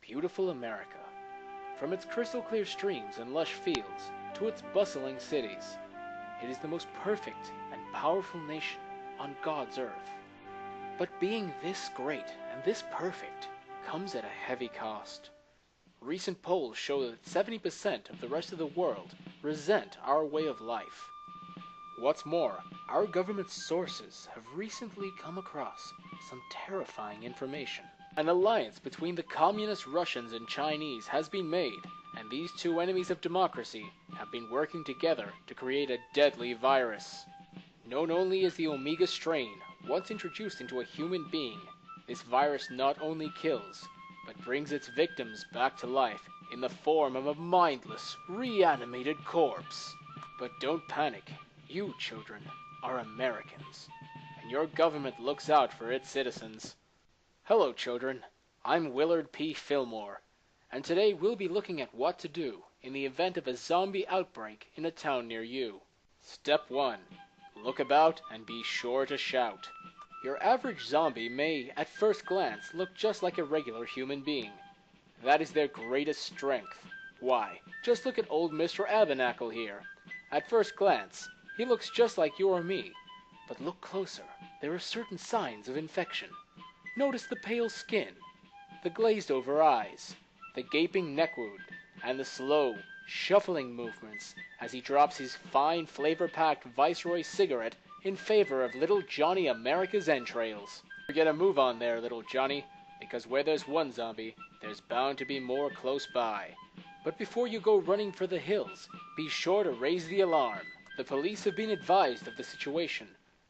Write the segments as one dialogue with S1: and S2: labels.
S1: beautiful America. From its crystal-clear streams and lush fields to its bustling cities, it is the most perfect and powerful nation on God's earth. But being this great and this perfect comes at a heavy cost. Recent polls show that 70% of the rest of the world resent our way of life. What's more, our government sources have recently come across some terrifying information. An alliance between the communist Russians and Chinese has been made, and these two enemies of democracy have been working together to create a deadly virus. Known only as the Omega strain, once introduced into a human being, this virus not only kills, but brings its victims back to life in the form of a mindless, reanimated corpse. But don't panic. You, children, are Americans, and your government looks out for its citizens. Hello, children. I'm Willard P. Fillmore, and today we'll be looking at what to do in the event of a zombie outbreak in a town near you. Step 1. Look about and be sure to shout. Your average zombie may, at first glance, look just like a regular human being. That is their greatest strength. Why, just look at old Mr. Abernacle here. At first glance, he looks just like you or me, but look closer. There are certain signs of infection. Notice the pale skin, the glazed-over eyes, the gaping neck wound, and the slow, shuffling movements as he drops his fine, flavor-packed Viceroy cigarette in favor of little Johnny America's entrails. Get a move on there, little Johnny, because where there's one zombie, there's bound to be more close by. But before you go running for the hills, be sure to raise the alarm. The police have been advised of the situation,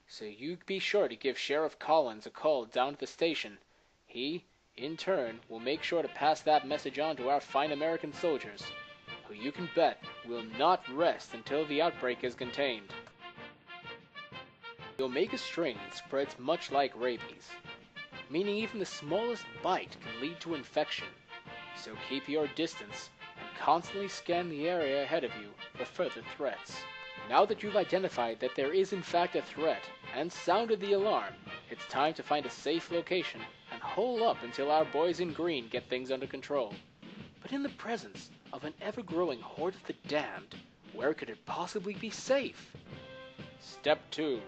S1: so you be sure to give Sheriff Collins a call down at the station. He, in turn, will make sure to pass that message on to our fine American soldiers, who you can bet will not rest until the outbreak is contained. The Omega strain spreads much like rabies, meaning even the smallest bite can lead to infection, so keep your distance and constantly scan the area ahead of you for further threats. Now that you've identified that there is in fact a threat and sounded the alarm, it's time to find a safe location and hole up until our boys in green get things under control. But in the presence of an ever-growing horde of the damned, where could it possibly be safe? Step 2.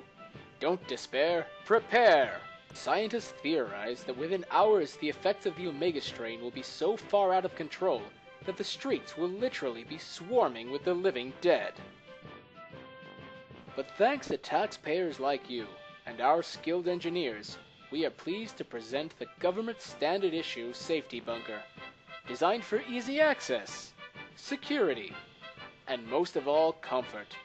S1: Don't despair, prepare! Scientists theorize that within hours the effects of the Omega strain will be so far out of control that the streets will literally be swarming with the living dead. But thanks to taxpayers like you and our skilled engineers, we are pleased to present the government standard issue safety bunker, designed for easy access, security, and most of all, comfort.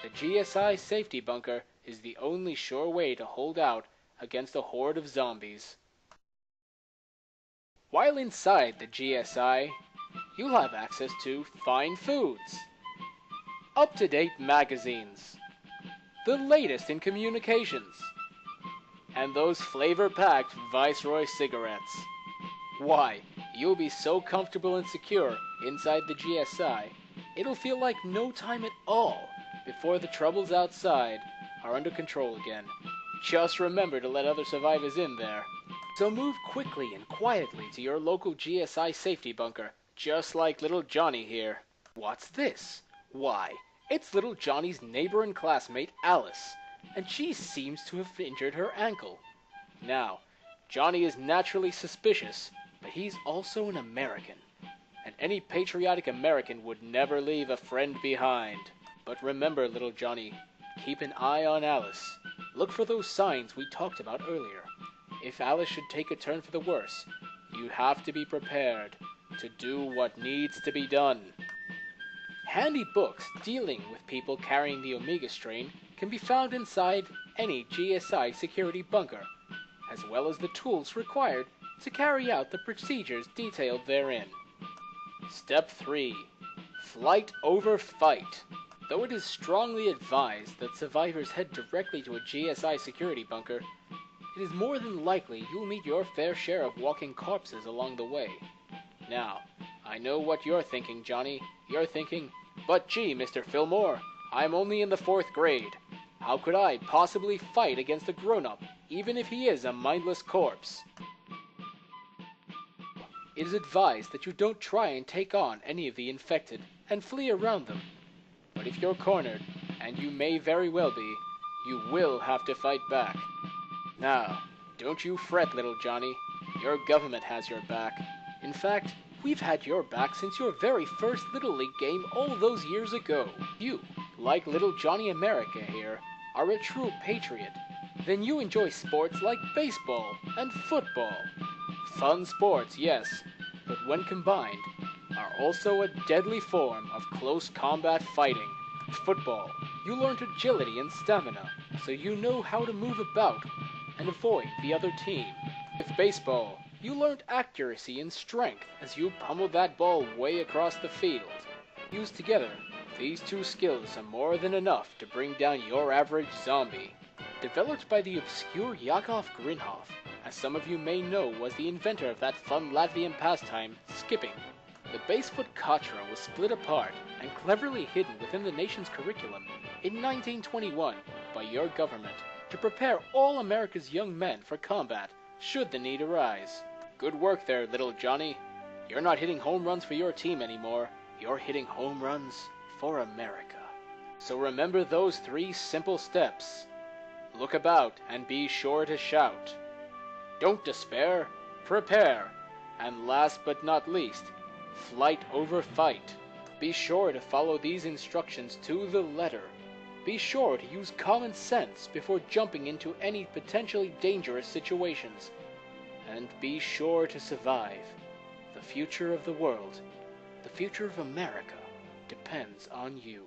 S1: The GSI safety bunker is the only sure way to hold out against a horde of zombies. While inside the GSI, you'll have access to fine foods, up-to-date magazines, the latest in communications, and those flavor-packed Viceroy cigarettes. Why, you'll be so comfortable and secure inside the GSI, it'll feel like no time at all before the troubles outside are under control again. Just remember to let other survivors in there. So move quickly and quietly to your local GSI safety bunker, just like little Johnny here. What's this? Why, it's little Johnny's neighbor and classmate, Alice, and she seems to have injured her ankle. Now, Johnny is naturally suspicious, but he's also an American, and any patriotic American would never leave a friend behind. But remember, little Johnny, keep an eye on Alice. Look for those signs we talked about earlier. If Alice should take a turn for the worse, you have to be prepared to do what needs to be done. Handy books dealing with people carrying the Omega strain can be found inside any GSI security bunker, as well as the tools required to carry out the procedures detailed therein. Step 3. Flight over fight. Though it is strongly advised that survivors head directly to a GSI security bunker, it is more than likely you'll meet your fair share of walking corpses along the way. Now, I know what you're thinking, Johnny. You're thinking, but gee, Mr. Fillmore, I'm only in the 4th grade. How could I possibly fight against a grown-up, even if he is a mindless corpse? It is advised that you don't try and take on any of the infected and flee around them. But if you're cornered, and you may very well be, you will have to fight back. Now, don't you fret, little Johnny. Your government has your back. In fact, we've had your back since your very first Little League game all those years ago. You, like little Johnny America here, are a true patriot. Then you enjoy sports like baseball and football. Fun sports, yes, but when combined, are also a deadly form of close combat fighting. Football, you learned agility and stamina, so you know how to move about and avoid the other team. With baseball, you learned accuracy and strength as you pummeled that ball way across the field. Used together, these two skills are more than enough to bring down your average zombie. Developed by the obscure Yakov Grinhoff, as some of you may know was the inventor of that fun Latvian pastime, skipping. The basefoot katra was split apart and cleverly hidden within the nation's curriculum in 1921 by your government to prepare all America's young men for combat should the need arise. Good work there, little Johnny. You're not hitting home runs for your team anymore. You're hitting home runs for America. So remember those 3 simple steps. Look about and be sure to shout. Don't despair, prepare. And last but not least, flight over fight. Be sure to follow these instructions to the letter. Be sure to use common sense before jumping into any potentially dangerous situations. And be sure to survive. The future of the world, the future of America, depends on you.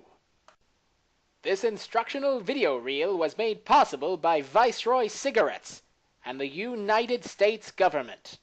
S1: This instructional video reel was made possible by Viceroy Cigarettes and the United States government.